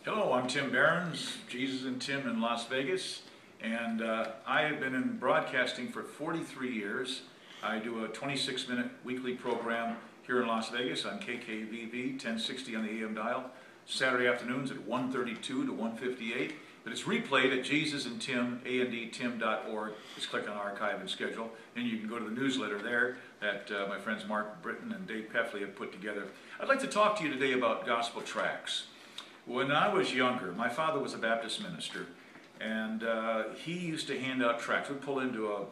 Hello, I'm Tim Berends, Jesus and Tim in Las Vegas, and I have been in broadcasting for 43 years. I do a 26-minute weekly program here in Las Vegas on KKVV 1060 on the AM dial, Saturday afternoons at 1:32 to 1:58. But it's replayed at Jesus and Tim, andtim.org. Just click on archive and schedule, and you can go to the newsletter there that my friends Mark Britton and Dave Peffley have put together. I'd like to talk to you today about gospel tracts. When I was younger, my father was a Baptist minister, and he used to hand out tracts. We'd pull into a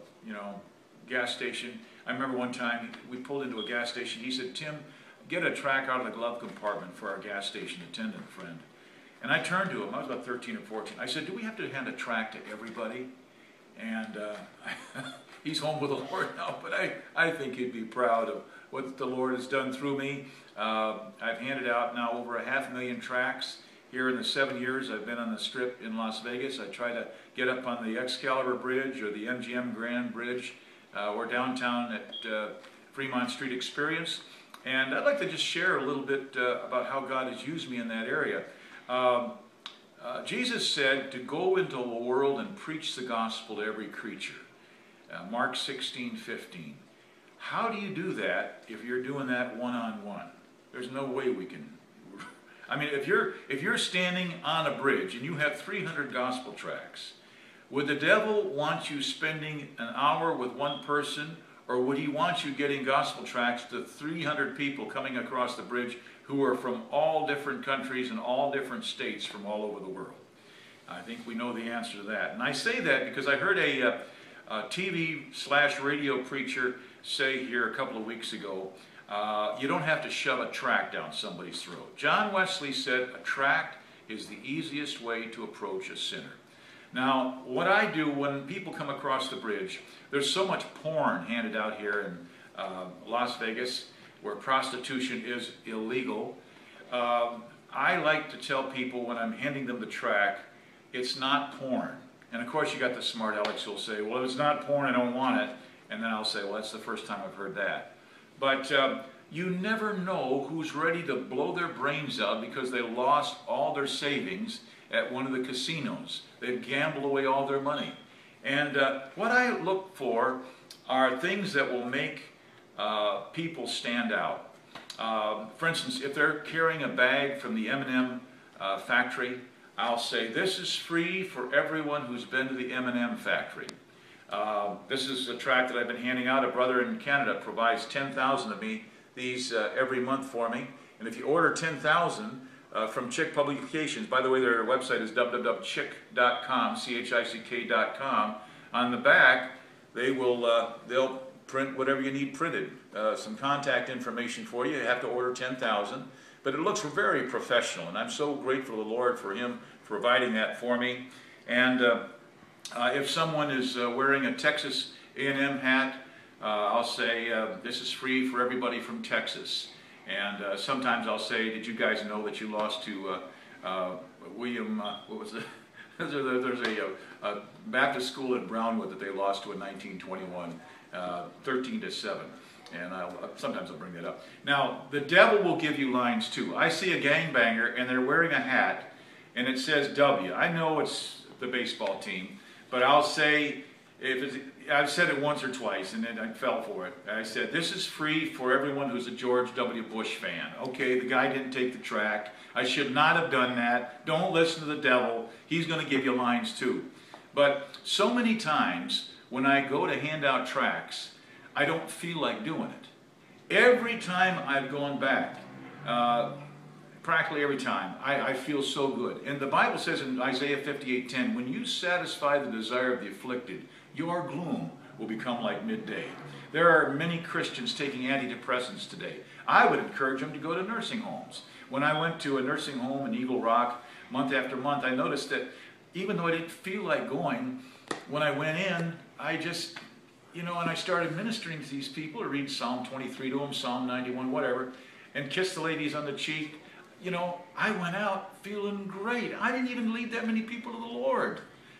gas station. I remember one time we pulled into a gas station. He said, "Tim, get a tract out of the glove compartment for our gas station attendant friend." And I turned to him. I was about 13 or 14. I said, "Do we have to hand a tract to everybody?" And he's home with the Lord now, but I think he'd be proud of what the Lord has done through me. I've handed out now over 500,000 tracts. Here in the 7 years I've been on the Strip in Las Vegas. I try to get up on the Excalibur Bridge or the MGM Grand Bridge or downtown at Fremont Street Experience. And I'd like to just share a little bit about how God has used me in that area. Jesus said to go into the world and preach the gospel to every creature. Mark 16:15. How do you do that if you're doing that one-on-one? There's no way we can. I mean, if you're standing on a bridge and you have 300 gospel tracts, would the devil want you spending an hour with one person, or would he want you getting gospel tracts to 300 people coming across the bridge who are from all different countries and all different states from all over the world? I think we know the answer to that. And I say that because I heard a TV/radio preacher say here a couple of weeks ago, you don't have to shove a tract down somebody's throat. John Wesley said a tract is the easiest way to approach a sinner. Now, what I do when people come across the bridge, there's so much porn handed out here in Las Vegas, where prostitution is illegal. I like to tell people when I'm handing them the tract, it's not porn. And of course you got the smart Alex who'll say, "Well, if it's not porn, I don't want it." And then I'll say, "Well, that's the first time I've heard that." But you never know who's ready to blow their brains out because they lost all their savings at one of the casinos. They've gambled away all their money. And what I look for are things that will make people stand out. For instance, if they're carrying a bag from the M&M factory, I'll say, "This is free for everyone who's been to the M&M factory." This is a tract that I've been handing out. A brother in Canada provides 10,000 of me these every month for me. And if you order 10,000 from Chick Publications, by the way, their website is www.chick.com, CHICK.com. On the back, they'll print whatever you need printed. Some contact information for you. You have to order 10,000. But it looks very professional, and I'm so grateful to the Lord for Him providing that for me. And if someone is wearing a Texas A&M hat, I'll say, "This is free for everybody from Texas." And sometimes I'll say, "Did you guys know that you lost to William, what was it? There's a Baptist school in Brownwood that they lost to in 1921, 13-7. And sometimes I'll bring that up. Now, the devil will give you lines too. I see a gangbanger and they're wearing a hat and it says W. I know it's the baseball team, but I'll say, I've said it once or twice and then I fell for it. I said, "This is free for everyone who's a George W. Bush fan." Okay, the guy didn't take the tract. I should not have done that. Don't listen to the devil. He's going to give you lines too. But so many times when I go to hand out tracts, I don't feel like doing it. Every time I've gone back, practically every time, I feel so good. And the Bible says in Isaiah 58:10, "When you satisfy the desire of the afflicted, your gloom will become like midday." There are many Christians taking antidepressants today. I would encourage them to go to nursing homes. When I went to a nursing home in Eagle Rock, month after month, I noticed that even though I didn't feel like going, when I went in, I just, and I started ministering to these people, to read Psalm 23 to them, Psalm 91, whatever, and kiss the ladies on the cheek. I went out feeling great. I didn't even lead that many people to the Lord,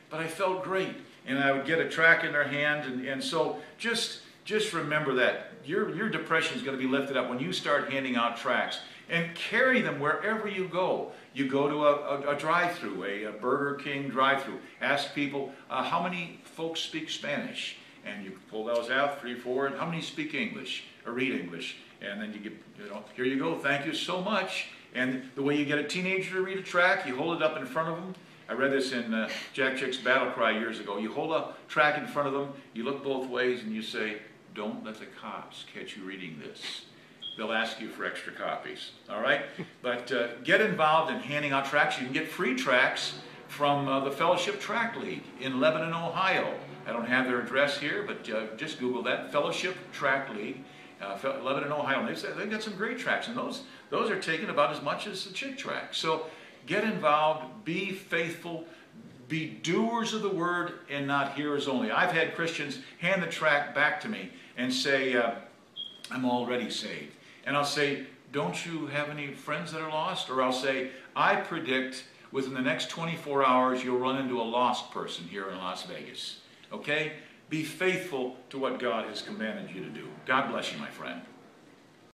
but I felt great. And I would get a tract in their hand, and so just remember that. Your depression is going to be lifted up when you start handing out tracts. and carry them wherever you go. You go to a drive-through, a Burger King drive-through. Ask people, how many folks speak Spanish? And you pull those out, 3, 4, and how many speak English or read English? And then you get, here you go, thank you so much. And the way you get a teenager to read a tract, you hold it up in front of them. I read this in Jack Chick's Battle Cry years ago. You hold a tract in front of them, you look both ways, and you say, don't let the cops catch you reading this. They'll ask you for extra copies, all right? But get involved in handing out tracts. You can get free tracts from the Fellowship Tract League in Lebanon, Ohio. I don't have their address here, but just Google that, Fellowship Tract League, Lebanon, Ohio. And they've got some great tracts, and those are taken about as much as the Chick tract. So get involved, be faithful, be doers of the word and not hearers only. I've had Christians hand the tract back to me and say, I'm already saved. And I'll say, don't you have any friends that are lost? Or I'll say, I predict within the next 24 hours you'll run into a lost person here in Las Vegas. Okay? Be faithful to what God has commanded you to do. God bless you, my friend.